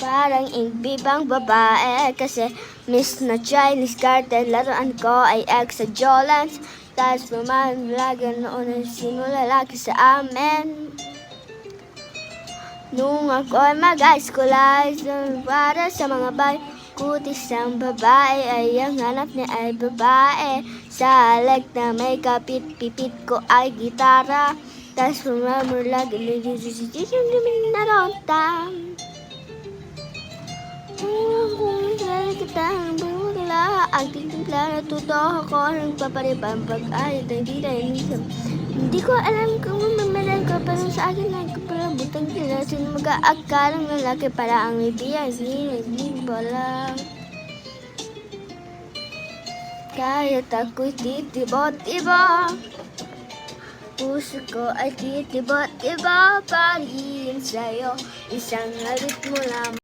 Parang imbibang babae kasi miss na Chinese garden. Laruan ko ay exajolance. Tapos pumamalaga noon ay sino lalaki sa amin. Nung ako ay mag-high school ay para sa mga bay. Kutis ng babae ay ang hanap niya ay babae. Sa leg na may kapit-pipit ko ay gitara. Tapos pumamalaga na ronta. Ang titigla na totoo ako nagpaparibang pag-ayot ng hindi ko alam kung mamalan ko pero sa akin nagpapalabutang sila sino mag-aakalang lalaki para ang ibiyag hindi lang kahit ako'y titibot-iba puso ko ay titibot-iba pagiging sa'yo isang halit mo lang.